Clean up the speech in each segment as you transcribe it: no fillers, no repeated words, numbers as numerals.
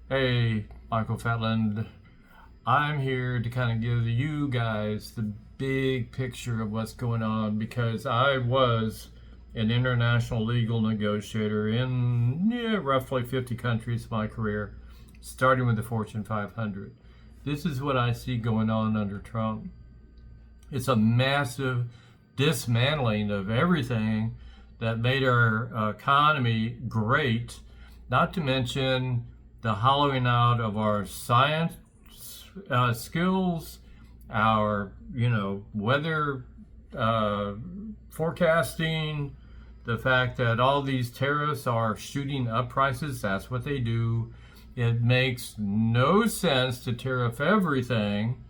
Hey, Michael Fatland. I'm here to kind of give you guys the big picture of what's going on because I was an international legal negotiator in roughly 50 countries in my career, starting with the Fortune 500. This is what I see going on under Trump. It's a massive dismantling of everything that made our economy great, not to mention the hollowing out of our science skills, our weather forecasting, the fact that all these tariffs are shooting up prices. That's what they do. It makes no sense to tariff everything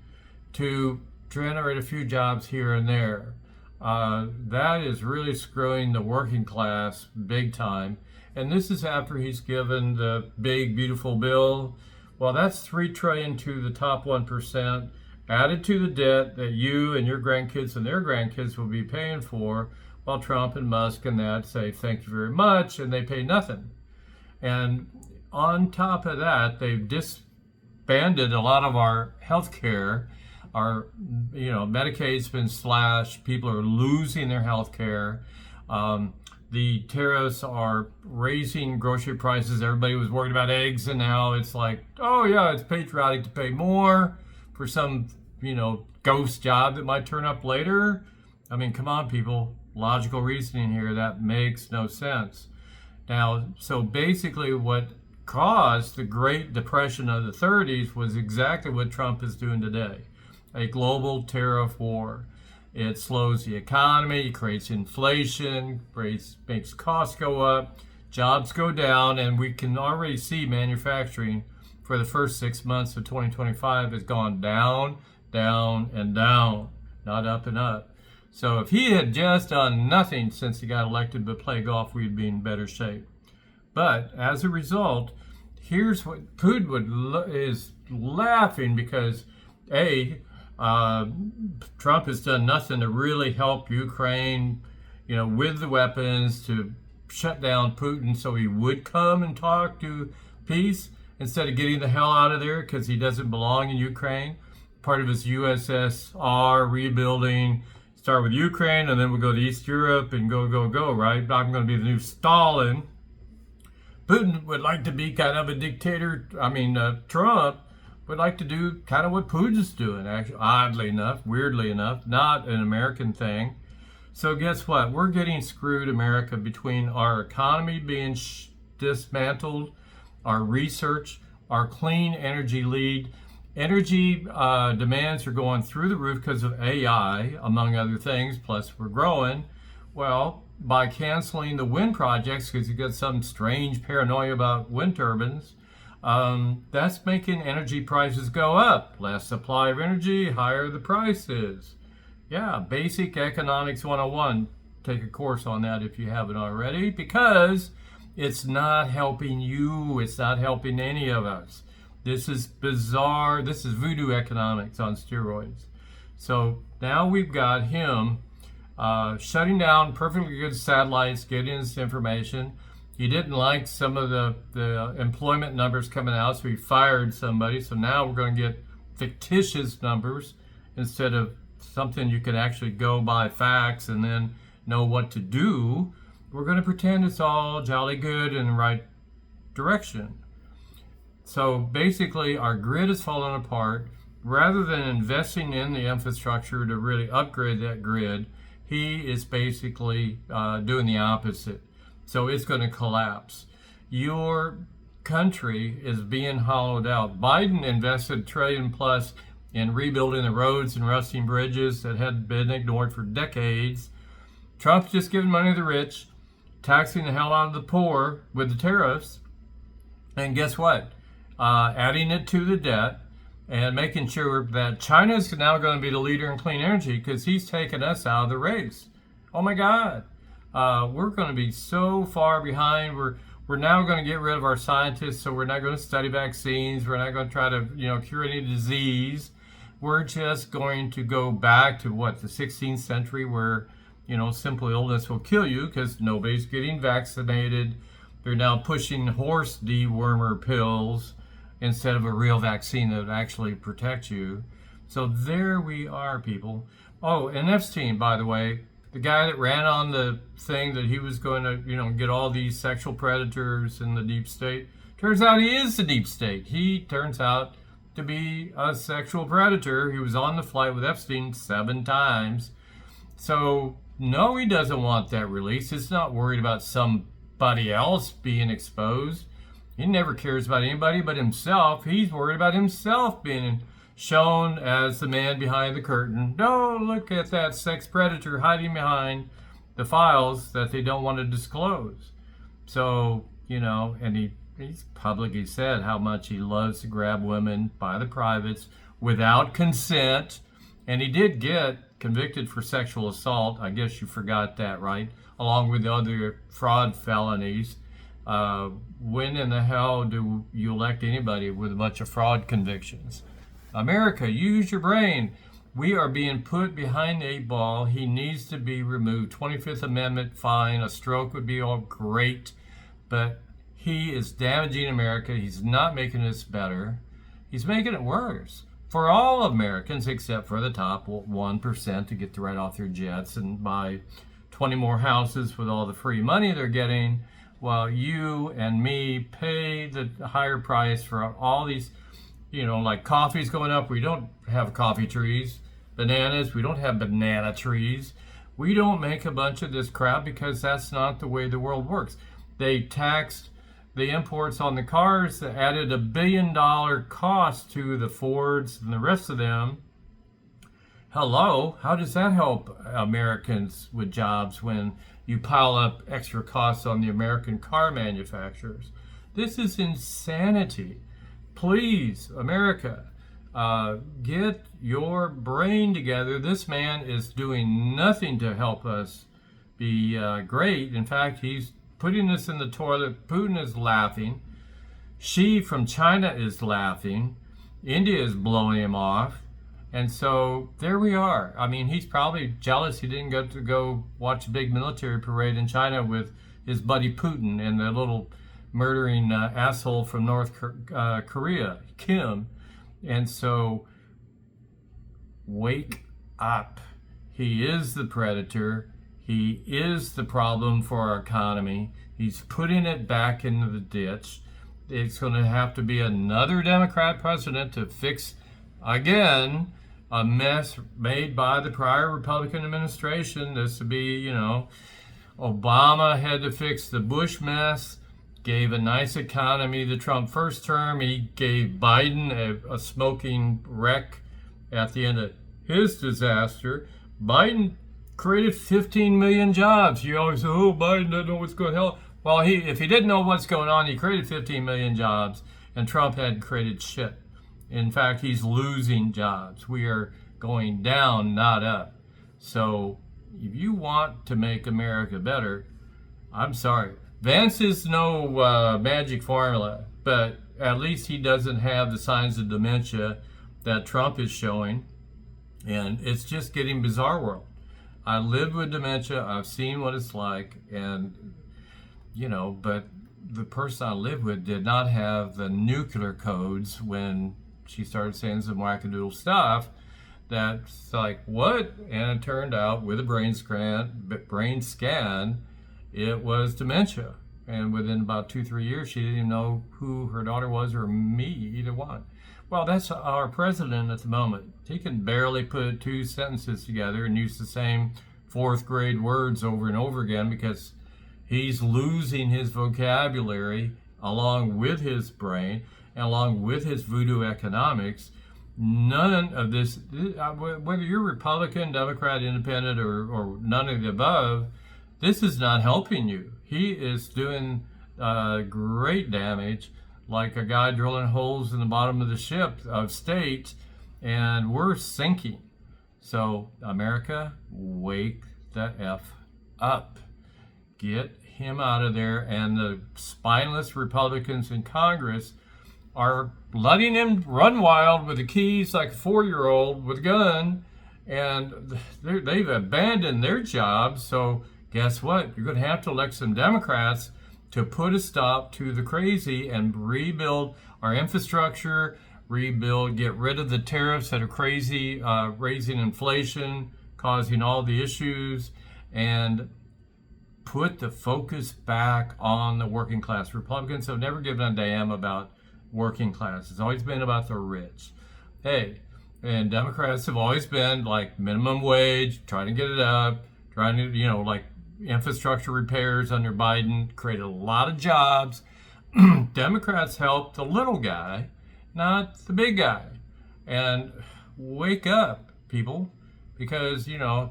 to generate a few jobs here and there. That is really screwing the working class big time. And this is after he's given the big, beautiful bill. Well, that's $3 trillion to the top 1%, added to the debt that you and your grandkids and their grandkids will be paying for, while Trump and Musk and that say, thank you very much, and they pay nothing. And on top of that, they've disbanded a lot of our health care. Our, Medicaid's been slashed. People are losing their health care. The tariffs are raising grocery prices. Everybody was worried about eggs, and now it's like, oh yeah, it's patriotic to pay more for some, ghost job that might turn up later. I mean, come on, people. Logical reasoning here. That makes no sense. Now, so basically what caused the Great Depression of the 30s was exactly what Trump is doing today. A global tariff war. It slows the economy, creates inflation, makes costs go up, jobs go down, and we can already see manufacturing for the first 6 months of 2025 has gone down, down, and down, not up and up. So if he had just done nothing since he got elected but play golf, we'd be in better shape. But as a result, here's what Putin is laughing because, Trump has done nothing to really help Ukraine, with the weapons to shut down Putin so he would come and talk to peace instead of getting the hell out of there because he doesn't belong in Ukraine. Part of his USSR rebuilding, start with Ukraine and then we'll go to East Europe and go, right? I'm going to be the new Stalin. Putin would like to be kind of a dictator. Trump would like to do kind of what Putin's doing, actually, oddly enough, weirdly enough, not an American thing. So guess what? We're getting screwed, America, between our economy being dismantled, our research, our clean energy lead. Energy demands are going through the roof because of AI, among other things, plus we're growing. Well, by canceling the wind projects, because you got some strange paranoia about wind turbines, that's making energy prices go up. Less supply of energy, higher the price is. Yeah, basic economics 101. Take a course on that if you haven't already, because it's not helping you. It's not helping any of us. This is bizarre. This is voodoo economics on steroids. So now we've got him shutting down perfectly good satellites, getting this information. He didn't like some of the employment numbers coming out, so he fired somebody. So now we're going to get fictitious numbers instead of something you can actually go by facts and then know what to do. We're going to pretend it's all jolly good in the right direction. So basically, our grid is falling apart. Rather than investing in the infrastructure to really upgrade that grid, he is basically doing the opposite. So it's going to collapse. Your country is being hollowed out. Biden invested $1 trillion plus in rebuilding the roads and rusting bridges that had been ignored for decades. Trump's just giving money to the rich, taxing the hell out of the poor with the tariffs. And guess what? Adding it to the debt and making sure that China is now going to be the leader in clean energy because he's taken us out of the race. Oh my God. We're going to be so far behind. We're now going to get rid of our scientists, so we're not going to study vaccines. We're not going to try to, cure any disease. We're just going to go back to the 16th century where, simple illness will kill you because nobody's getting vaccinated. They're now pushing horse dewormer pills. instead of a real vaccine that would actually protect you. So there we are, people. Oh, and Epstein, by the way, the guy that ran on the thing that he was going to, get all these sexual predators in the deep state. Turns out he is the deep state. He turns out to be a sexual predator. He was on the flight with Epstein 7 times. So, no, he doesn't want that release. He's not worried about somebody else being exposed. He never cares about anybody but himself. He's worried about himself being shown as the man behind the curtain. No, look at that sex predator hiding behind the files that they don't want to disclose. So, and he's publicly said how much he loves to grab women by the privates without consent. And he did get convicted for sexual assault. I guess you forgot that, right? Along with the other fraud felonies. When in the hell do you elect anybody with a bunch of fraud convictions? America, use your brain. We are being put behind the 8 ball. He needs to be removed. 25th Amendment, fine. A stroke would be all great. But he is damaging America. He's not making this better. He's making it worse for all Americans except for the top 1% to get to write off their jets and buy 20 more houses with all the free money they're getting, while you and me pay the higher price for all these, like coffee's going up. We don't have coffee trees. Bananas, we don't have banana trees. We don't make a bunch of this crap because that's not the way the world works. They taxed the imports on the cars that added $1 billion cost to the Fords and the rest of them. Hello, how does that help Americans with jobs when you pile up extra costs on the American car manufacturers? This is insanity. Please, America, get your brain together. This man is doing nothing to help us be great. In fact, he's putting us in the toilet. Putin is laughing. Xi from China is laughing. India is blowing him off. And so there we are. I mean, he's probably jealous he didn't get to go watch a big military parade in China with his buddy Putin and the little murdering asshole from North Korea, Kim. And so wake up. He is the predator. He is the problem for our economy. He's putting it back into the ditch. It's going to have to be another Democrat president to fix, again, a mess made by the prior Republican administration. This would be, Obama had to fix the Bush mess, gave a nice economy the Trump first term. He gave Biden a smoking wreck at the end of his disaster. Biden created 15 million jobs. You always say, oh, Biden doesn't know what's going on. Well, if he didn't know what's going on, he created 15 million jobs, and Trump hadn't created shit. In fact, he's losing jobs. We are going down, not up. So if you want to make America better, I'm sorry. Vance is no magic formula, but at least he doesn't have the signs of dementia that Trump is showing. And it's just getting bizarre world. I lived with dementia. I've seen what it's like. And, but the person I lived with did not have the nuclear codes when she started saying some wackadoodle stuff that's like, what? And it turned out with a brain scan, it was dementia. And within about 2-3 years, she didn't even know who her daughter was or me, either one. Well, that's our president at the moment. He can barely put 2 sentences together and use the same 4th grade words over and over again because he's losing his vocabulary along with his brain and along with his voodoo economics. None of this, whether you're Republican, Democrat, Independent, or none of the above, this is not helping you. He is doing great damage, like a guy drilling holes in the bottom of the ship of state, and we're sinking. So, America, wake the F up. Get him out of there. And the spineless Republicans in Congress are letting him run wild with the keys like a 4-year-old with a gun, and they've abandoned their jobs. So guess what? You're going to have to elect some Democrats to put a stop to the crazy and rebuild our infrastructure, rebuild, get rid of the tariffs that are crazy, raising inflation, causing all the issues, and put the focus back on the working class. Republicans have never given a damn about working class. It's always been about the rich. Hey, and Democrats have always been like minimum wage, trying to get it up, trying to, like infrastructure repairs under Biden, created a lot of jobs. Democrats helped the little guy, not the big guy. And wake up, people, because,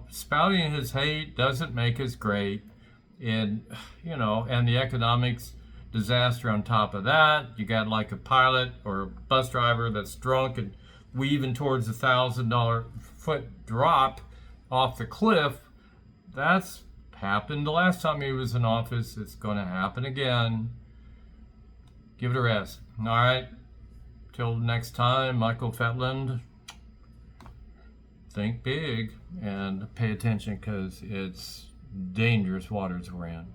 spouting his hate doesn't make us great. And, and the economics disaster on top of that. You got like a pilot or a bus driver that's drunk and weaving towards $1,000 foot drop off the cliff. That's happened the last time he was in office. It's going to happen again. Give it a rest. All right. Till next time, Michael Fetland. Think big and pay attention, because it's dangerous waters we're in.